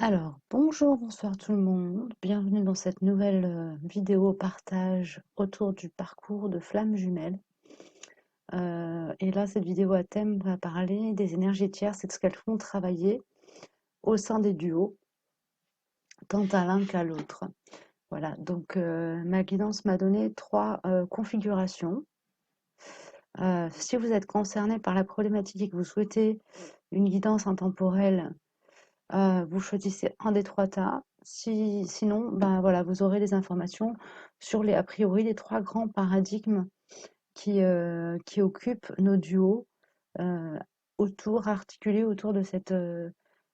Alors, bonjour, bonsoir tout le monde. Bienvenue dans cette nouvelle vidéo partage autour du parcours de flammes jumelles. Et là, cette vidéo à thème va parler des énergies tierces et de ce qu'elles font travailler au sein des duos, tant à l'un qu'à l'autre. Voilà, donc ma guidance m'a donné 3 configurations. Si vous êtes concerné par la problématique et que vous souhaitez une guidance intemporelle, vous choisissez un des 3 tas. Sinon, ben voilà, vous aurez des informations sur les a priori, les 3 grands paradigmes qui occupent nos duos, heu, articulés autour de cette,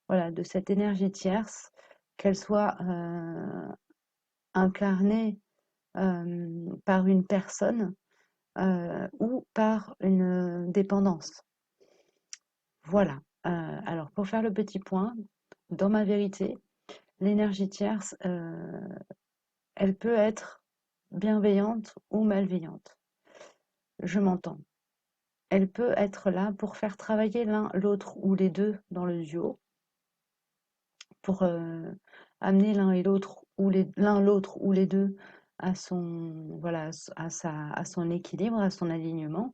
voilà, de cette énergie tierce, qu'elle soit, incarnée, par une personne, ou par une, dépendance. Voilà, alors pour faire le petit point, dans ma vérité, l'énergie tierce, elle peut être bienveillante ou malveillante. Je m'entends. Elle peut être là pour faire travailler l'un, l'autre ou les deux dans le duo, pour amener l'un et l'autre ou l'un, l'autre ou les deux à son, voilà, à son équilibre, à son alignement.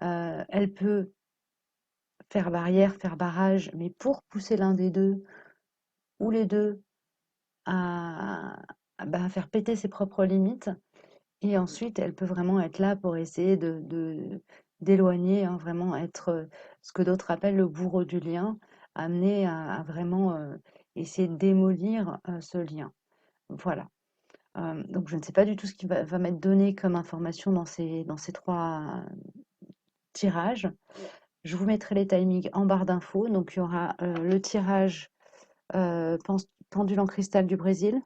Elle peut faire barrière, faire barrage, mais pour pousser l'un des deux ou les deux à faire péter ses propres limites. Et ensuite, elle peut vraiment être là pour essayer d'éloigner, hein, vraiment être ce que d'autres appellent le bourreau du lien, amener à vraiment essayer de démolir ce lien. Voilà. Donc, je ne sais pas du tout ce qui va m'être donné comme information dans ces 3 tirages. Je vous mettrai les timings en barre d'infos. Donc, il y aura le tirage pendule en cristal du Brésil,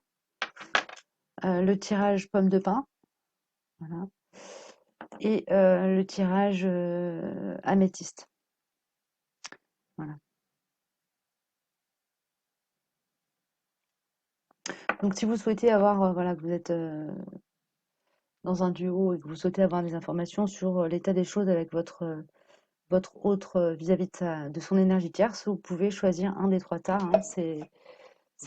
le tirage pomme de pin, voilà, et le tirage améthyste. Voilà. Donc si vous souhaitez avoir, voilà, que vous êtes dans un duo et que vous souhaitez avoir des informations sur l'état des choses avec votre autre vis-à-vis de son énergie tierce, vous pouvez choisir un des 3 tas, hein, c'est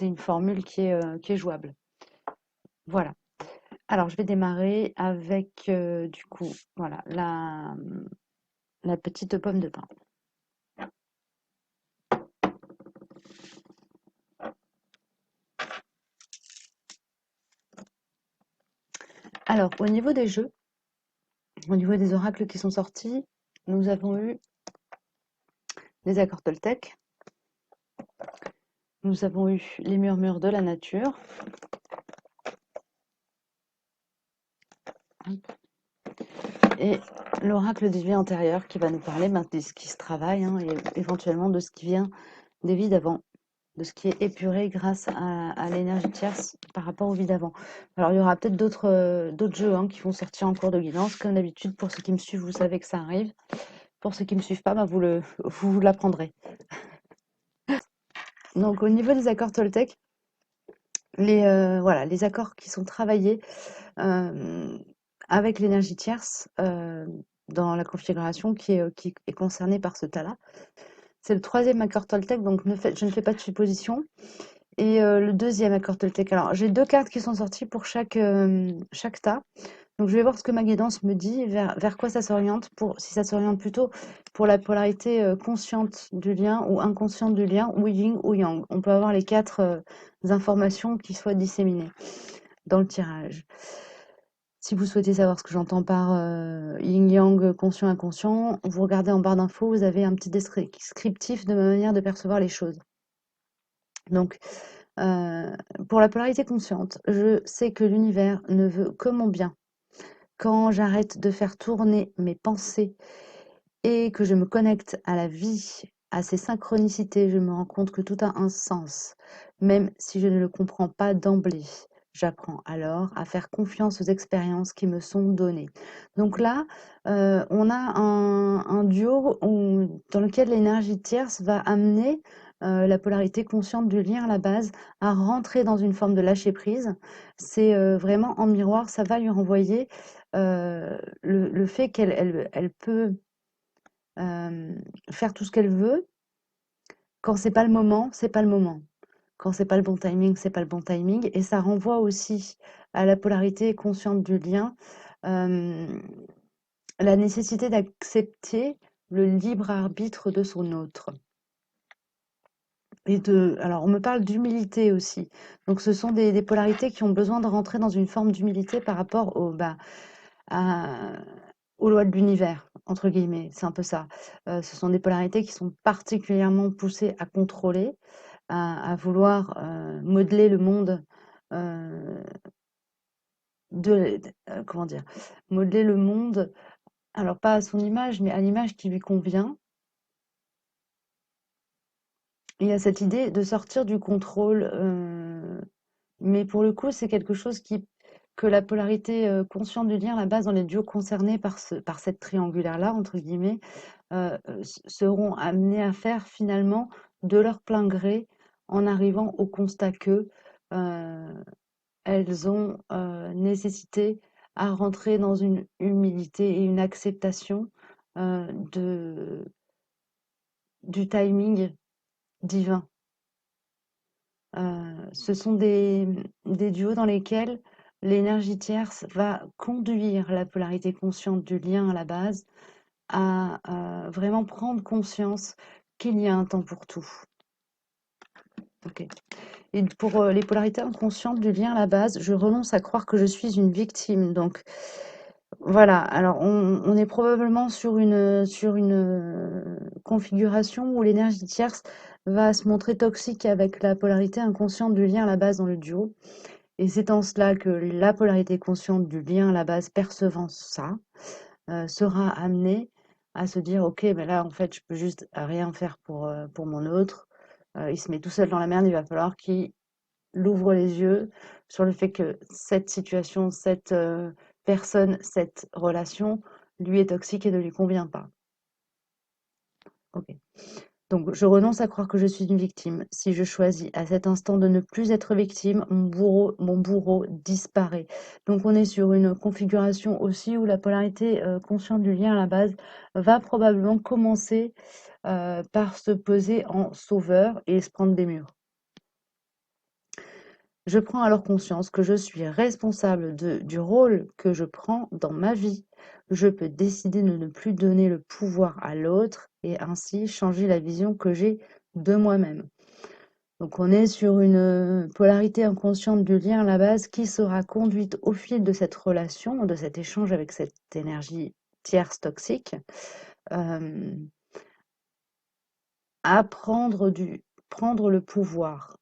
une formule qui est jouable. Voilà. Alors je vais démarrer avec du coup, voilà, la petite pomme de pin. Alors au niveau des jeux, au niveau des oracles qui sont sortis, nous avons eu les accords Toltec, nous avons eu les murmures de la nature, et l'oracle des vies antérieures qui va nous parler de ce qui se travaille, hein, et éventuellement de ce qui vient des vies d'avant, de ce qui est épuré grâce à l'énergie tierce par rapport aux vies d'avant. Alors il y aura peut-être d'autres jeux, hein, qui vont sortir en cours de guidance. Comme d'habitude, pour ceux qui me suivent, vous savez que ça arrive. Pour ceux qui ne me suivent pas, bah, vous l'apprendrez. Donc au niveau des accords Toltec, voilà, les accords qui sont travaillés avec l'énergie tierce dans la configuration qui est concernée par ce tas-là. C'est le 3e accord Toltec, donc je ne fais pas de supposition. Et le 2e accord Toltec. Alors, j'ai 2 cartes qui sont sorties pour chaque tas. Donc, je vais voir ce que ma guidance me dit, vers quoi ça s'oriente, si ça s'oriente plutôt pour la polarité consciente du lien ou inconsciente du lien, ou yin ou yang. On peut avoir les 4 informations qui soient disséminées dans le tirage. Si vous souhaitez savoir ce que j'entends par yin-yang, conscient-inconscient, vous regardez en barre d'infos, vous avez un petit descriptif de ma manière de percevoir les choses. Donc, pour la polarité consciente, je sais que l'univers ne veut que mon bien. Quand j'arrête de faire tourner mes pensées et que je me connecte à la vie, à ses synchronicités, je me rends compte que tout a un sens, même si je ne le comprends pas d'emblée. J'apprends alors à faire confiance aux expériences qui me sont données. Donc là, on a un duo dans lequel l'énergie tierce va amener la polarité consciente du lien à la base à rentrer dans une forme de lâcher prise. C'est vraiment en miroir, ça va lui renvoyer le fait qu'elle peut faire tout ce qu'elle veut. Quand c'est pas le moment, c'est pas le moment. Quand c'est pas le bon timing, c'est pas le bon timing. Et ça renvoie aussi à la polarité consciente du lien, la nécessité d'accepter le libre arbitre de son autre. Alors, on me parle d'humilité aussi. Donc, ce sont des polarités qui ont besoin de rentrer dans une forme d'humilité par rapport à- aux lois de l'univers, entre guillemets. C'est un peu ça. Ce sont des polarités qui sont particulièrement poussées à contrôler, à vouloir modeler le monde euh, comment dire, modeler le monde, alors pas à son image, mais à l'image qui lui convient. Il y a cette idée de sortir du contrôle, mais pour le coup, c'est quelque chose que la polarité consciente du lien, à la base, dans les duos concernés par cette triangulaire-là, entre guillemets, seront amenés à faire finalement de leur plein gré en arrivant au constat que elles ont nécessité à rentrer dans une humilité et une acceptation euh, de, du timing divin. Ce sont des duos dans lesquels l'énergie tierce va conduire la polarité consciente du lien à la base à vraiment prendre conscience qu'il y a un temps pour tout. Ok. Et pour les polarités inconscientes du lien à la base, je renonce à croire que je suis une victime. Donc voilà, alors on est probablement sur une configuration où l'énergie tierce va se montrer toxique avec la polarité inconsciente du lien à la base dans le duo. Et c'est en cela que la polarité consciente du lien à la base percevant ça sera amenée à se dire, ok, mais là en fait je peux juste rien faire pour mon autre. Il se met tout seul dans la merde, il va falloir qu'il l'ouvre les yeux sur le fait que cette situation, cette personne, cette relation lui est toxique et ne lui convient pas. Ok. Donc, je renonce à croire que je suis une victime. Si je choisis à cet instant de ne plus être victime, mon bourreau disparaît. Donc, on est sur une configuration aussi où la polarité consciente du lien à la base va probablement commencer par se poser en sauveur et se prendre des murs. Je prends alors conscience que je suis responsable du rôle que je prends dans ma vie. Je peux décider de ne plus donner le pouvoir à l'autre et ainsi changer la vision que j'ai de moi-même. Donc on est sur une polarité inconsciente du lien à la base qui sera conduite au fil de cette relation, de cet échange avec cette énergie tierce toxique, euh, à prendre le pouvoir.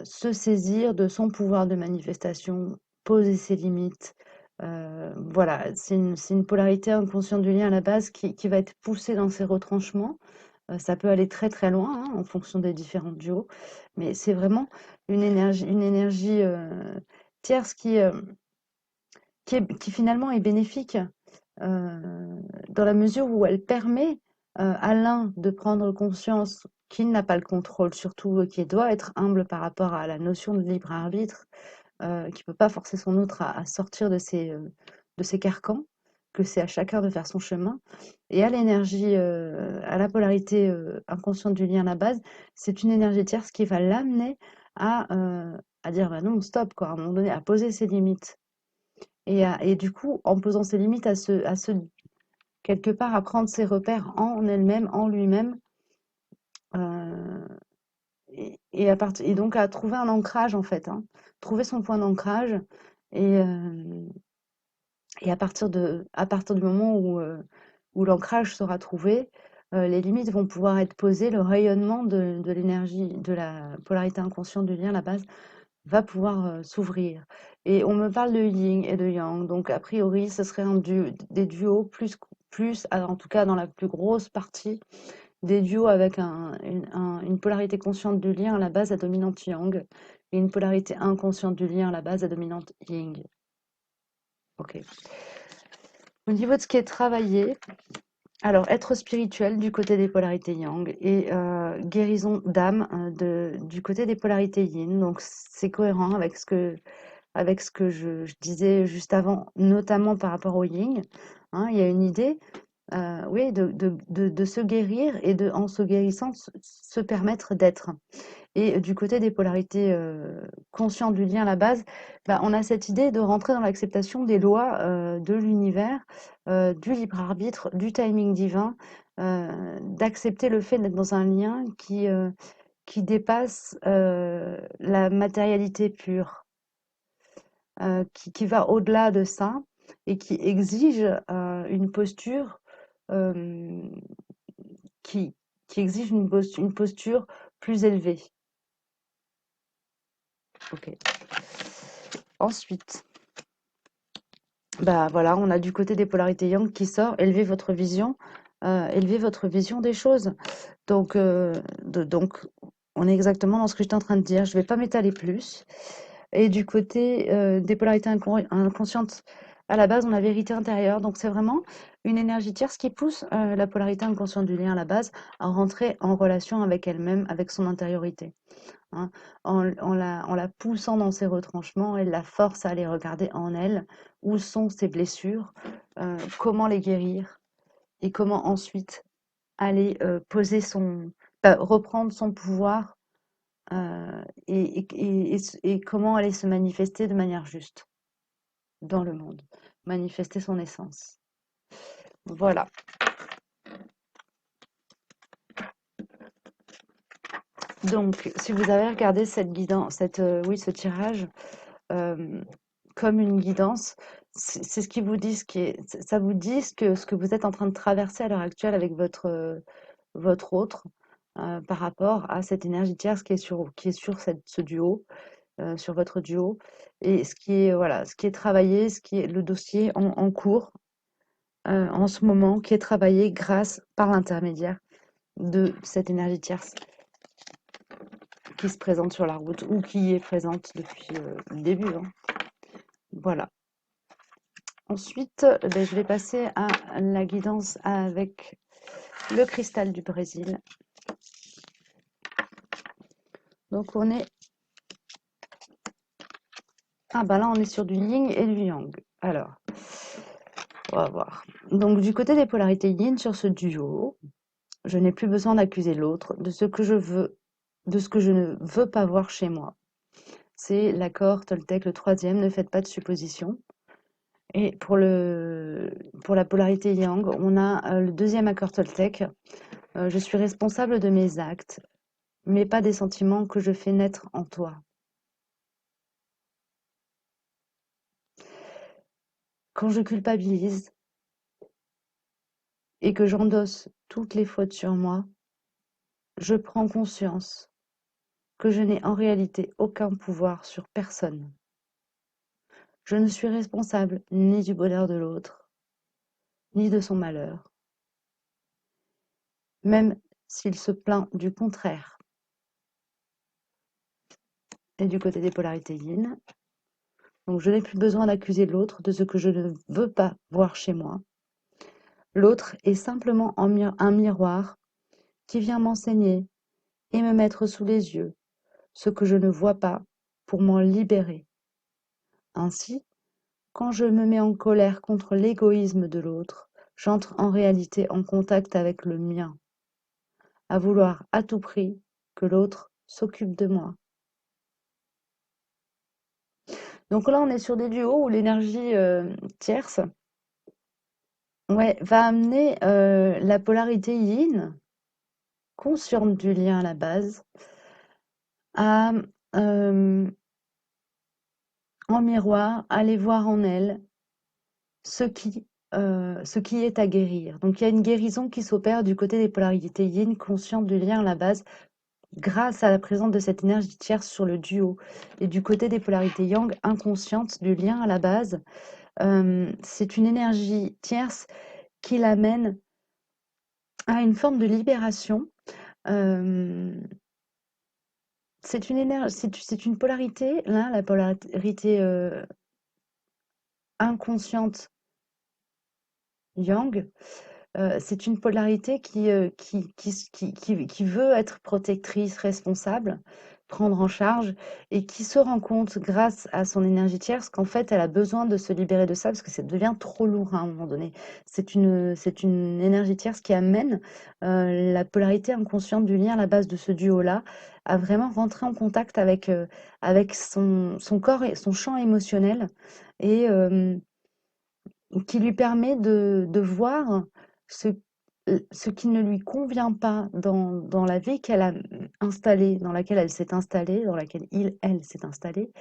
Se saisir de son pouvoir de manifestation, poser ses limites. Voilà, c'est une polarité inconsciente du lien à la base qui va être poussée dans ses retranchements. Ça peut aller très très loin hein, en fonction des différents duos, mais c'est vraiment une énergie tierce qui finalement est bénéfique dans la mesure où elle permet à l'un de prendre conscience qu'il n'a pas le contrôle, surtout qu'il doit être humble par rapport à la notion de libre arbitre, qui ne peut pas forcer son autre à sortir de ses carcans, que c'est à chacun de faire son chemin. Et à l'énergie, à la polarité inconsciente du lien à la base, c'est une énergie tierce qui va l'amener à dire bah non, stop, quoi, à un moment donné, à poser ses limites. Et du coup, en posant ses limites, quelque part, à prendre ses repères en elle-même, en lui-même, euh, et donc à trouver un ancrage, en fait, hein. Trouver son point d'ancrage, et, euh, et à partir du moment où l'ancrage sera trouvé, les limites vont pouvoir être posées, le rayonnement de l'énergie, de la polarité inconsciente du lien, à la base, va pouvoir s'ouvrir. Et on me parle de yin et de yang, donc a priori, ce serait des duos en tout cas dans la plus grosse partie, des duos avec une polarité consciente du lien à la base à dominante yang et une polarité inconsciente du lien à la base à dominante yin. Ok. Au niveau de ce qui est travaillé, alors être spirituel du côté des polarités yang et guérison d'âme du côté des polarités yin. Donc c'est cohérent avec ce que je disais juste avant, notamment par rapport au yin. Hein, il y a une idée oui, de se guérir et en se guérissant, se permettre d'être. Et du côté des polarités conscientes du lien à la base, bah, on a cette idée de rentrer dans l'acceptation des lois de l'univers, du libre arbitre, du timing divin, d'accepter le fait d'être dans un lien qui dépasse la matérialité pure, qui va au-delà de ça et qui exige une posture euh, qui, qui exige une posture plus élevée. Ok. Ensuite, bah voilà, on a du côté des polarités yang qui sort, élever votre vision des choses. Donc, donc, on est exactement dans ce que j'étais en train de dire. Je ne vais pas m'étaler plus. Et du côté des polarités inconscientes, à la base, on a vérité intérieure. Donc, c'est vraiment une énergie tierce qui pousse la polarité inconsciente du lien à la base à rentrer en relation avec elle-même, avec son intériorité, hein, en la poussant dans ses retranchements, elle la force à aller regarder en elle où sont ses blessures, comment les guérir et comment ensuite aller reprendre son pouvoir et comment aller se manifester de manière juste dans le monde, manifester son essence. Voilà. Donc, si vous avez regardé cette guidance, oui, ce tirage, euh, comme une guidance. C'est ce qui vous dit, ça vous dit ce que vous êtes en train de traverser à l'heure actuelle avec votre autre par rapport à cette énergie tierce qui est sur ce duo, sur votre duo, et voilà, ce qui est travaillé, ce qui est le dossier en cours en ce moment, qui est travaillé par l'intermédiaire de cette énergie tierce qui se présente sur la route ou qui est présente depuis le début, hein. Voilà. Ensuite, je vais passer à la guidance avec le cristal du Brésil. Donc on est... Ah bah là on est sur du yin et du yang. Alors, on va voir. Donc du côté des polarités yin sur ce duo, je n'ai plus besoin d'accuser l'autre de ce que je veux, de ce que je ne veux pas voir chez moi. C'est l'accord Toltec, le troisième, ne faites pas de suppositions. Et pour la polarité yang, on a le deuxième accord Toltec. Je suis responsable de mes actes, mais pas des sentiments que je fais naître en toi. Quand je culpabilise et que j'endosse toutes les fautes sur moi, je prends conscience que je n'ai en réalité aucun pouvoir sur personne. Je ne suis responsable ni du bonheur de l'autre, ni de son malheur, même s'il se plaint du contraire. Et du côté des polarités yin, donc je n'ai plus besoin d'accuser l'autre de ce que je ne veux pas voir chez moi. L'autre est simplement un miroir qui vient m'enseigner et me mettre sous les yeux ce que je ne vois pas pour m'en libérer. Ainsi, quand je me mets en colère contre l'égoïsme de l'autre, j'entre en réalité en contact avec le mien, à vouloir à tout prix que l'autre s'occupe de moi. Donc là, on est sur des duos où l'énergie tierce, ouais, va amener la polarité yin, consciente du lien à la base, à euh, en miroir, aller voir en elle ce qui est à guérir. Donc il y a une guérison qui s'opère du côté des polarités yin, consciente du lien à la base, grâce à la présence de cette énergie tierce sur le duo. Et du côté des polarités yang, inconsciente du lien à la base, c'est une énergie tierce qui l'amène à une forme de libération. Euh, c'est une polarité, là, la polarité inconsciente yang, c'est une polarité qui veut être protectrice, responsable, prendre en charge et qui se rend compte grâce à son énergie tierce qu'en fait elle a besoin de se libérer de ça parce que ça devient trop lourd à un moment donné. C'est une énergie tierce qui amène la polarité inconsciente du lien à la base de ce duo-là à vraiment rentrer en contact avec son corps et son champ émotionnel et qui lui permet de voir ce, ce qui ne lui convient pas dans la vie qu'elle a installée, dans laquelle elle s'est installée, dans laquelle elle s'est installée,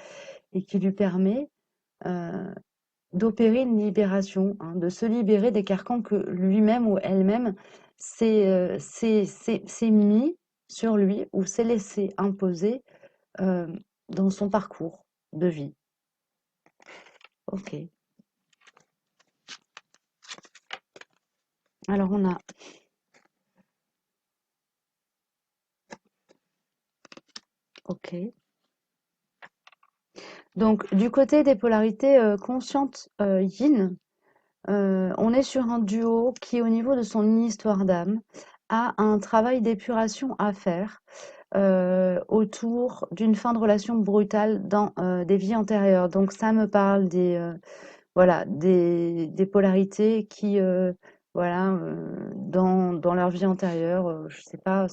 et qui lui permet euh, d'opérer une libération, hein, de se libérer des carcans que lui-même ou elle-même s'est mis sur lui ou s'est laissé imposer euh, dans son parcours de vie. Ok. Alors on a, ok. Donc, du côté des polarités conscientes yin, on est sur un duo qui, au niveau de son histoire d'âme, a un travail d'épuration à faire autour d'une fin de relation brutale dans des vies antérieures. Donc, ça me parle voilà, des polarités qui, voilà, dans leur vie antérieure, je sais pas,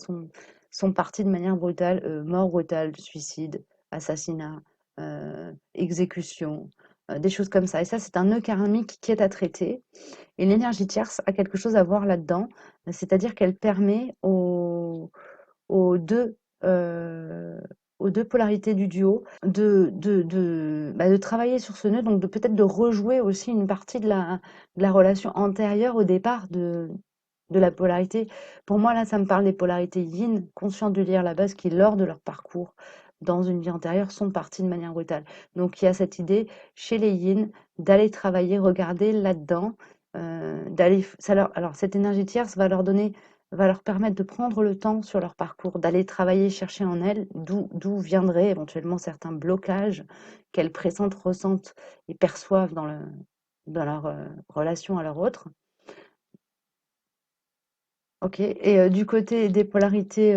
sont parties de manière brutale, mort brutale, suicide, assassinat, exécution, des choses comme ça. Et ça, c'est un nœud karmique qui est à traiter. Et l'énergie tierce a quelque chose à voir là-dedans, c'est-à-dire qu'elle permet aux deux, aux 2 polarités du duo de travailler sur ce nœud, donc de peut-être de rejouer aussi une partie de la relation antérieure au départ de la polarité. Pour moi, là, ça me parle des polarités yin, conscientes du lire à la base, qui, lors de leur parcours dans une vie antérieure, sont parties de manière brutale. Donc, il y a cette idée chez les yin d'aller travailler, regarder là-dedans, alors, cette énergie tierce va leur permettre de prendre le temps sur leur parcours, d'aller travailler, chercher en elles d'où viendraient éventuellement certains blocages qu'elles pressentent, ressentent et perçoivent dans leur relation à leur autre. Ok. Et du côté des polarités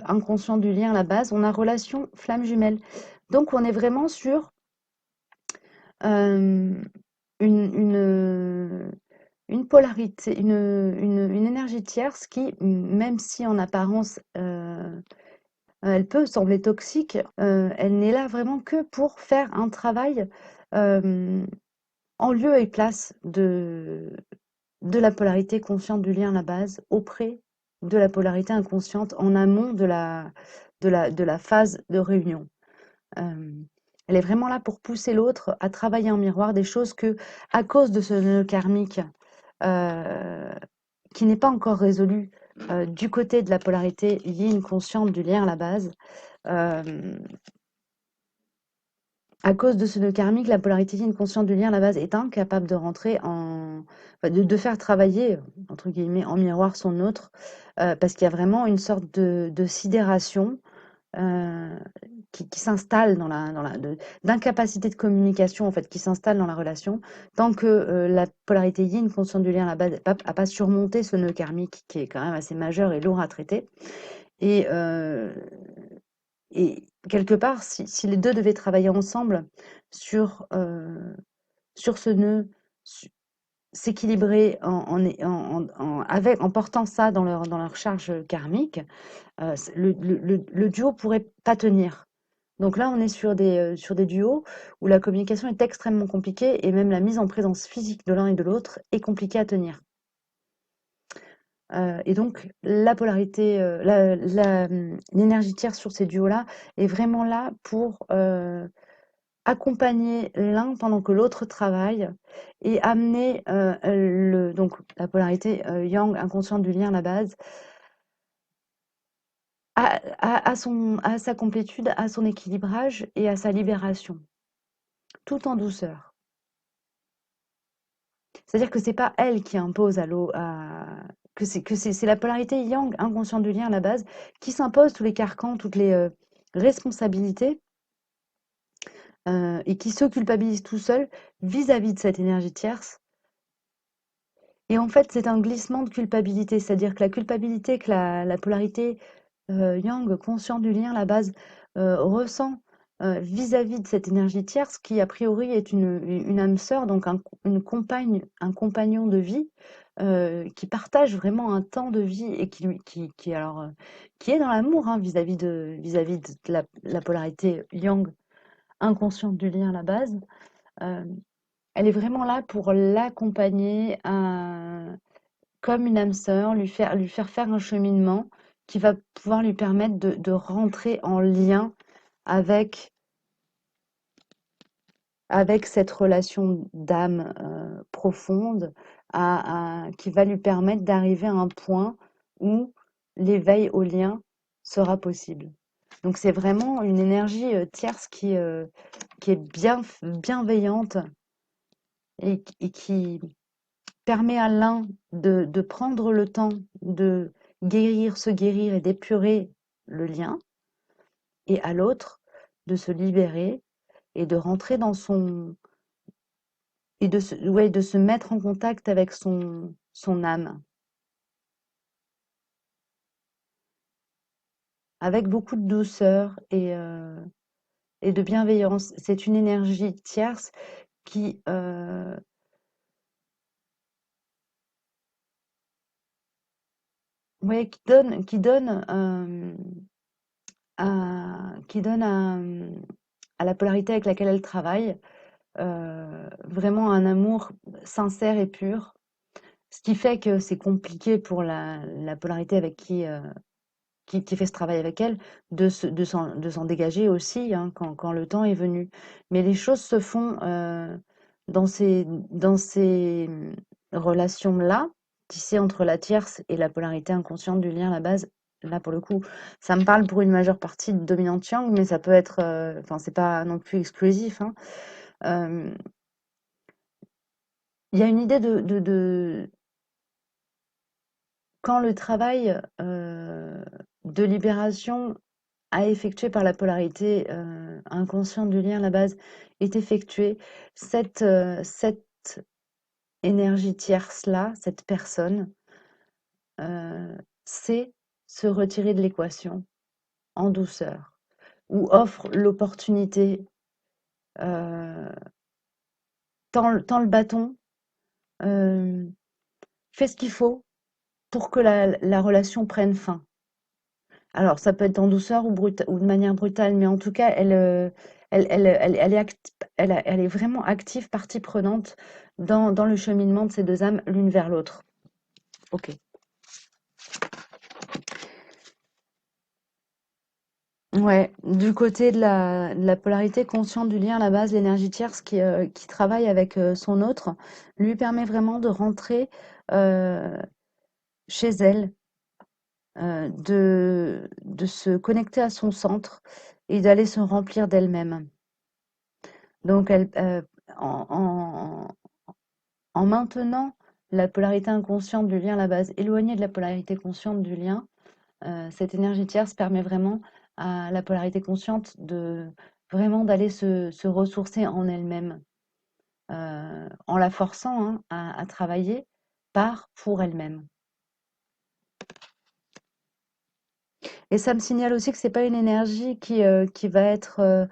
inconscientes du lien à la base, on a relation flamme jumelle. Donc on est vraiment sur euh, une polarité, une énergie tierce qui, même si en apparence elle peut sembler toxique, elle n'est là vraiment que pour faire un travail euh, en lieu et place de la polarité consciente du lien à la base auprès de la polarité inconsciente en amont de la phase de réunion. Euh, Elle est vraiment là pour pousser l'autre à travailler en miroir des choses que, à cause de ce nœud karmique euh, qui n'est pas encore résolu du côté de la polarité yin consciente du lien à la base, euh, à cause de ce nœud karmique, la polarité yin consciente du lien à la base est incapable de rentrer enfin, de faire travailler, entre guillemets, en miroir son autre, parce qu'il y a vraiment une sorte de sidération euh, qui s'installe d'incapacité de communication, en fait, qui s'installe dans la relation, tant que la polarité yin consciente du lien à la base n'a pas surmonté ce nœud karmique qui est quand même assez majeur et lourd à traiter. Et, et quelque part, si les deux devaient travailler ensemble sur, sur ce nœud, s'équilibrer en portant ça dans leur charge karmique, le duo pourrait pas tenir. Donc là, on est sur des duos où la communication est extrêmement compliquée et même la mise en présence physique de l'un et de l'autre est compliquée à tenir. Et donc la polarité, l'énergie tierce sur ces duos-là est vraiment là pour accompagner l'un pendant que l'autre travaille et amener donc la polarité yang inconsciente du lien à la base à sa complétude, à son équilibrage et à sa libération, tout en douceur. C'est-à-dire que c'est pas elle qui impose à l'eau, c'est la polarité yang inconsciente du lien à la base qui s'impose tous les carcans, toutes les responsabilités et qui se culpabilise tout seul vis-à-vis de cette énergie tierce. Et en fait, c'est un glissement de culpabilité, c'est-à-dire que la culpabilité que la polarité Yang, conscient du lien, la base, ressent vis-à-vis de cette énergie tierce qui, a priori, est une âme sœur, donc une compagne, un compagnon de vie, qui partage vraiment un temps de vie et qui est dans l'amour, hein, vis-à-vis de la polarité Yang, inconsciente du lien, la base. Euh, Elle est vraiment là pour l'accompagner comme une âme sœur, lui faire faire un cheminement qui va pouvoir lui permettre de rentrer en lien avec, avec cette relation d'âme profonde qui va lui permettre d'arriver à un point où l'éveil au lien sera possible. Donc c'est vraiment une énergie tierce qui est bienveillante et qui permet à l'un de prendre le temps de guérir, se guérir et d'épurer le lien, et à l'autre de se libérer et de rentrer dans son... et ouais, de se mettre en contact avec son âme, avec beaucoup de douceur et de bienveillance. C'est une énergie tierce qui, ouais, qui donne à la polarité avec laquelle elle travaille vraiment un amour sincère et pur. Ce qui fait que c'est compliqué pour la polarité avec qui fait ce travail avec elle de s'en dégager aussi, hein, quand le temps est venu. Mais les choses se font dans ces relations-là, tissées entre la tierce et la polarité inconsciente du lien à la base. Là, pour le coup, ça me parle pour une majeure partie de dominante yang, mais ça peut être, enfin, c'est pas non plus exclusif, hein. Euh, Il y a une idée quand le travail de libération à effectuer par la polarité inconsciente du lien à la base est effectué, cette énergie tierce-là, cette personne, sait se retirer de l'équation en douceur ou offre l'opportunité, euh, tend le bâton, euh, fait ce qu'il faut pour que la relation prenne fin. Alors, ça peut être en douceur ou de manière brutale, mais en tout cas, elle est vraiment active, partie prenante dans le cheminement de ces deux âmes l'une vers l'autre. Ok. Ouais, du côté de la polarité consciente du lien à la base, l'énergie tierce qui travaille avec son autre, lui permet vraiment de rentrer euh, chez elle, de se connecter à son centre et d'aller se remplir d'elle-même. Donc, en maintenant la polarité inconsciente du lien à la base, éloignée de la polarité consciente du lien, cette énergie tierce permet vraiment à la polarité consciente d'aller se ressourcer en elle-même, en la forçant, hein, à travailler pour elle-même. Et ça me signale aussi que c'est pas une énergie qui va être,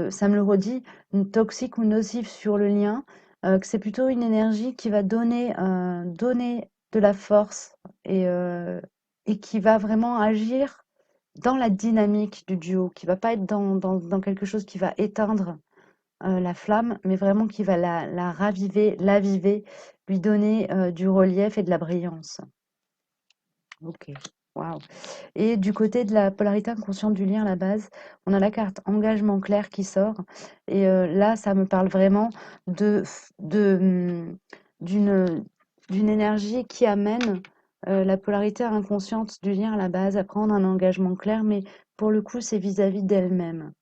ça me le redit, toxique ou nocive sur le lien, que c'est plutôt une énergie qui va donner de la force et qui va vraiment agir dans la dynamique du duo, qui va pas être dans quelque chose qui va éteindre la flamme, mais vraiment qui va la raviver, l'aviver, lui donner du relief et de la brillance. Ok, waouh. Et du côté de la polarité inconsciente du lien à la base, on a la carte engagement clair qui sort. Et là, ça me parle vraiment de, de, hum, d'une, d'une énergie qui amène la polarité inconsciente du lien à la base à prendre un engagement clair, mais pour le coup, c'est vis-à-vis d'elle-même.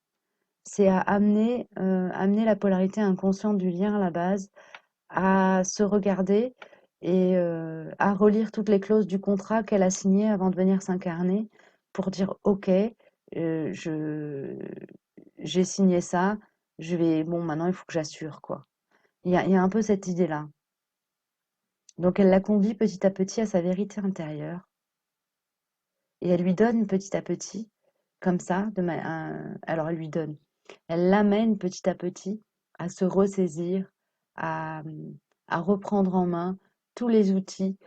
C'est à amener la polarité inconsciente du lien à la base à se regarder et à relire toutes les clauses du contrat qu'elle a signé avant de venir s'incarner pour dire: «OK, je j'ai signé ça, bon, maintenant il faut que j'assure, quoi». Il y a un peu cette idée-là. Donc elle la conduit petit à petit à sa vérité intérieure et elle lui donne petit à petit, comme ça, alors elle lui donne, elle l'amène petit à petit à se ressaisir, à, à reprendre en main tous les outils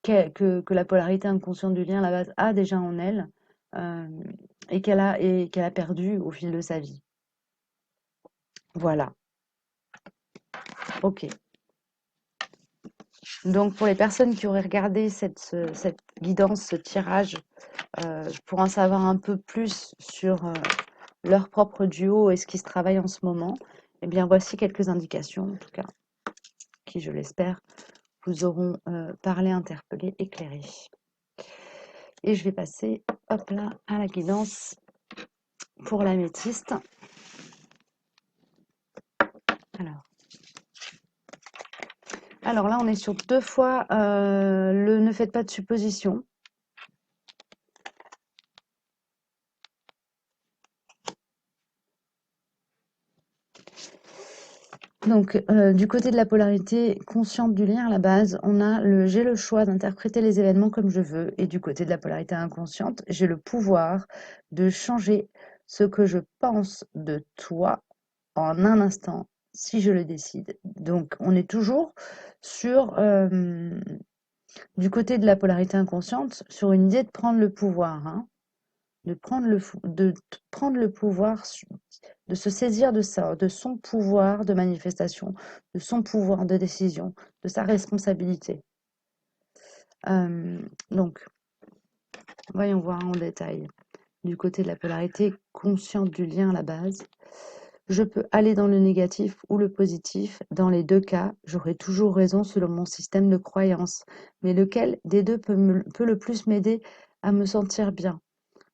que la polarité inconsciente du lien à la base a déjà en elle, euh, et qu'elle a perdu au fil de sa vie. Voilà, ok. Donc pour les personnes qui auraient regardé cette guidance, ce tirage, pour en savoir un peu plus sur leur propre duo et ce qui se travaille en ce moment, eh bien voici quelques indications, en tout cas, qui, je l'espère, vous auront parlé, interpellé, éclairé. Et je vais passer, hop là, à la guidance pour l'améthyste. Alors, alors là, on est sur 2 fois le ne faites pas de suppositions. Donc, du côté de la polarité consciente du lien à la base, on a le j'ai le choix d'interpréter les événements comme je veux. Et du côté de la polarité inconsciente, j'ai le pouvoir de changer ce que je pense de toi en un instant, si je le décide. Donc, on est toujours sur, du côté de la polarité inconsciente, sur une idée de prendre le pouvoir, hein, prendre le pouvoir, de se saisir de ça, de son pouvoir de manifestation, de son pouvoir de décision, de sa responsabilité. Donc, voyons voir en détail. Du côté de la polarité consciente du lien à la base, je peux aller dans le négatif ou le positif. Dans les deux cas, j'aurai toujours raison selon mon système de croyance. Mais lequel des deux peut le plus m'aider à me sentir bien?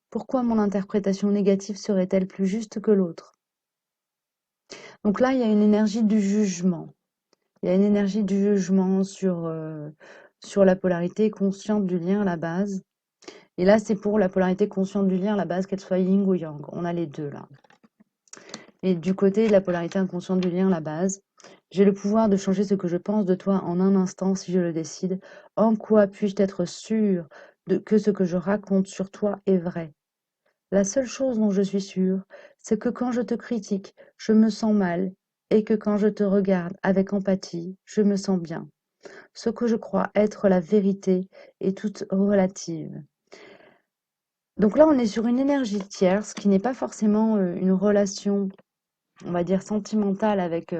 Pourquoi mon interprétation négative serait-elle plus juste que l'autre? Donc là, il y a une énergie du jugement. Il y a une énergie du jugement sur la polarité consciente du lien à la base. Et là, c'est pour la polarité consciente du lien à la base, qu'elle soit yin ou yang. On a les deux là. Et du côté de la polarité inconsciente du lien à la base, j'ai le pouvoir de changer ce que je pense de toi en un instant si je le décide. En quoi puis-je être sûr que ce que je raconte sur toi est vrai? La seule chose dont je suis sûre, c'est que quand je te critique, je me sens mal, et que quand je te regarde avec empathie, je me sens bien. Ce que je crois être la vérité est toute relative. Donc là, on est sur une énergie tierce qui n'est pas forcément une relation, on va dire, sentimentale avec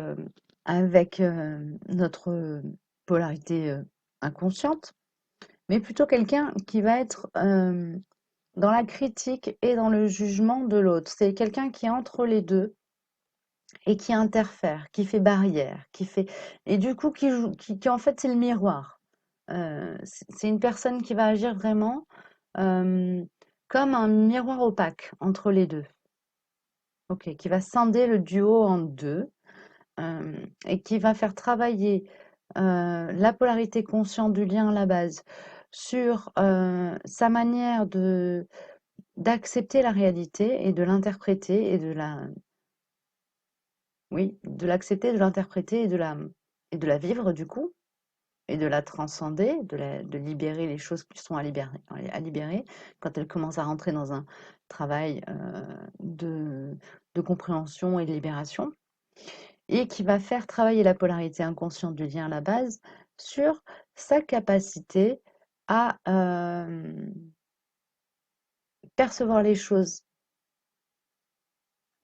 notre polarité inconsciente, mais plutôt quelqu'un qui va être dans la critique et dans le jugement de l'autre. C'est quelqu'un qui est entre les deux et qui interfère, qui fait barrière, et du coup qui en fait c'est le miroir. C'est une personne qui va agir vraiment euh, comme un miroir opaque entre les deux. Ok, qui va scinder le duo en deux et qui va faire travailler la polarité consciente du lien à la base sur sa manière d'accepter la réalité et de l'interpréter et de l'accepter, de l'interpréter et de la vivre du coup, et de la transcender, de libérer les choses qui sont à libérer quand elle commence à rentrer dans un travail de compréhension et de libération, et qui va faire travailler la polarité inconsciente du lien à la base sur sa capacité à percevoir les choses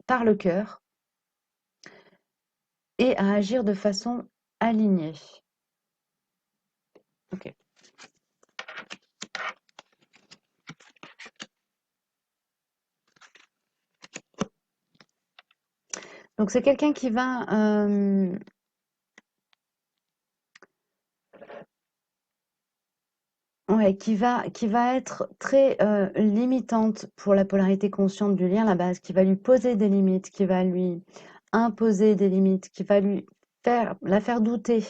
par le cœur et à agir de façon alignée. Ok. Donc c'est quelqu'un qui va être très limitante pour la polarité consciente du lien à la base, qui va lui poser des limites, qui va lui imposer des limites, qui va la faire douter,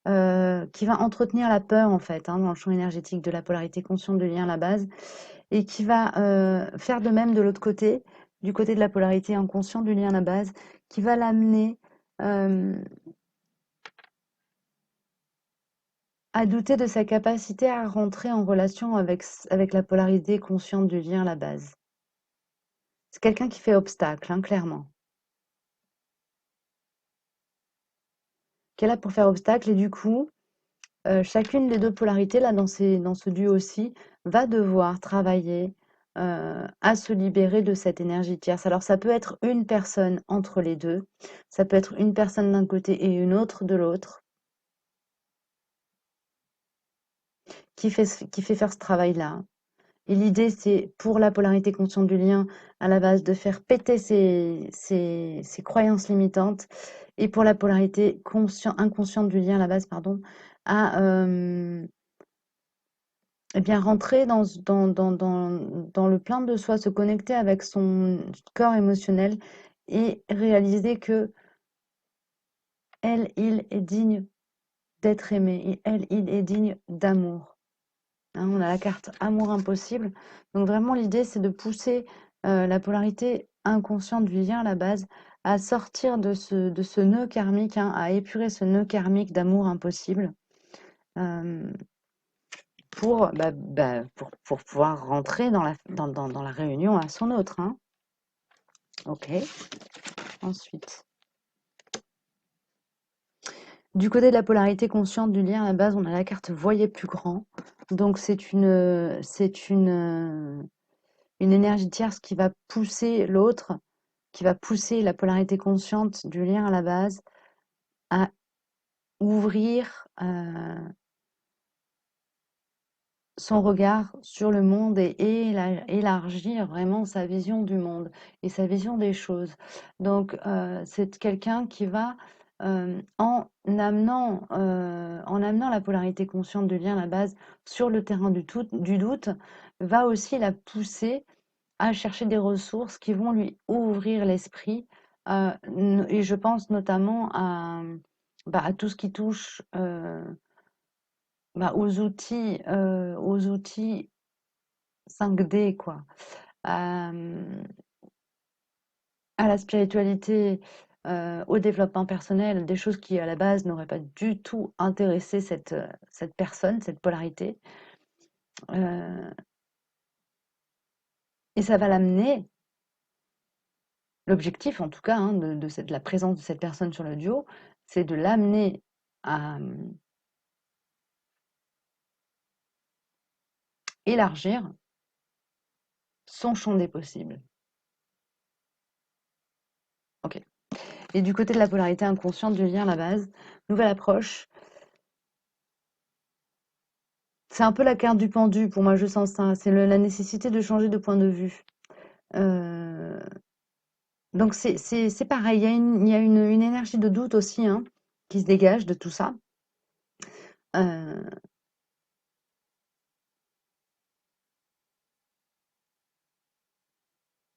qui va entretenir la peur en fait, hein, dans le champ énergétique de la polarité consciente du lien à la base, et qui va faire de même de l'autre côté, du côté de la polarité inconsciente du lien à la base, qui va l'amener à douter de sa capacité à rentrer en relation avec la polarité consciente du lien à la base. C'est quelqu'un qui fait obstacle, hein, clairement. Qui est là pour faire obstacle et du coup, chacune des 2 polarités là dans ce duo-ci va devoir travailler, à se libérer de cette énergie tierce. Alors ça peut être une personne entre les 2, ça peut être une personne d'un côté et une autre de l'autre qui fait faire ce travail-là. Et l'idée, c'est pour la polarité consciente du lien, à la base, de faire péter ses croyances limitantes. Et pour la polarité inconsciente du lien, à la base, pardon, à eh bien, rentrer dans le plein de soi, se connecter avec son corps émotionnel et réaliser que elle, il est digne d'être aimé et elle, il est digne d'amour. Hein, on a la carte amour impossible. Donc vraiment, l'idée, c'est de pousser la polarité inconsciente du lien à la base à sortir de ce nœud karmique, hein, à épurer ce nœud karmique d'amour impossible euh, pour pouvoir rentrer dans la réunion à son autre. Hein. Ok, ensuite. Du côté de la polarité consciente du lien à la base, on a la carte voyez plus grand. Donc une énergie tierce qui va pousser l'autre, qui va pousser la polarité consciente du lien à la base à ouvrir son regard sur le monde et élargir vraiment sa vision du monde et sa vision des choses. Donc, c'est quelqu'un qui va, en amenant la polarité consciente du lien à la base sur le terrain du doute, va aussi la pousser à chercher des ressources qui vont lui ouvrir l'esprit. Et je pense notamment à tout ce qui touche aux outils 5D, quoi. Euh, à la spiritualité, au développement personnel, des choses qui à la base n'auraient pas du tout intéressé cette personne, cette polarité. Euh, et ça va l'amener, l'objectif en tout cas, hein, de la présence de cette personne sur le duo, c'est de l'amener à élargir son champ des possibles. Ok. Et du côté de la polarité inconsciente du lien à la base, nouvelle approche. C'est un peu la carte du pendu, pour moi, je sens ça. C'est la nécessité de changer de point de vue. Euh, donc, c'est pareil, il y a une énergie de doute aussi, hein, qui se dégage de tout ça. Euh,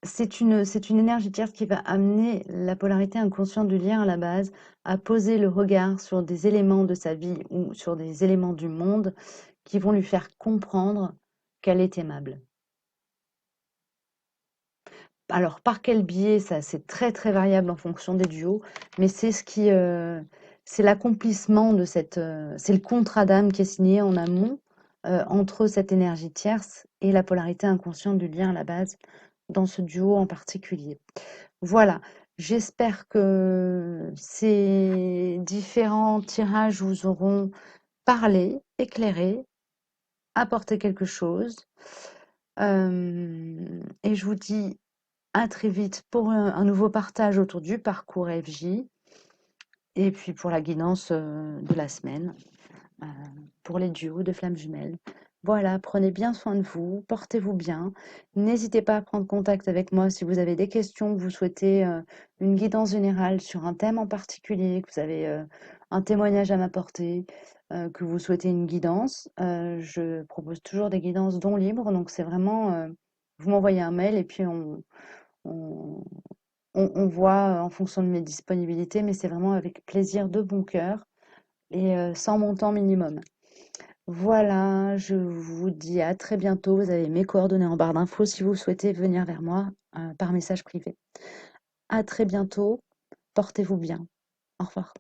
c'est une énergie tierce qui va amener la polarité inconsciente du lien à la base à poser le regard sur des éléments de sa vie ou sur des éléments du monde qui vont lui faire comprendre qu'elle est aimable. Alors, par quel biais, ça, c'est très très variable en fonction des duos, mais c'est l'accomplissement de c'est le contrat d'âme qui est signé en amont entre cette énergie tierce et la polarité inconsciente du lien à la base dans ce duo en particulier. Voilà, j'espère que ces différents tirages vous auront parlé, éclairé, apporté quelque chose. Et je vous dis à très vite pour un nouveau partage autour du parcours FJ et puis pour la guidance de la semaine, euh, pour les duos de flammes jumelles. Voilà, prenez bien soin de vous, portez-vous bien. N'hésitez pas à prendre contact avec moi si vous avez des questions, que vous souhaitez une guidance générale sur un thème en particulier, que vous avez un témoignage à m'apporter, que vous souhaitez une guidance. Je propose toujours des guidances dons libres, donc c'est vraiment, vous m'envoyez un mail et puis on, on voit en fonction de mes disponibilités, mais c'est vraiment avec plaisir de bon cœur et sans montant minimum. Voilà, je vous dis à très bientôt. Vous avez mes coordonnées en barre d'infos si vous souhaitez venir vers moi par message privé. À très bientôt. Portez-vous bien. Au revoir.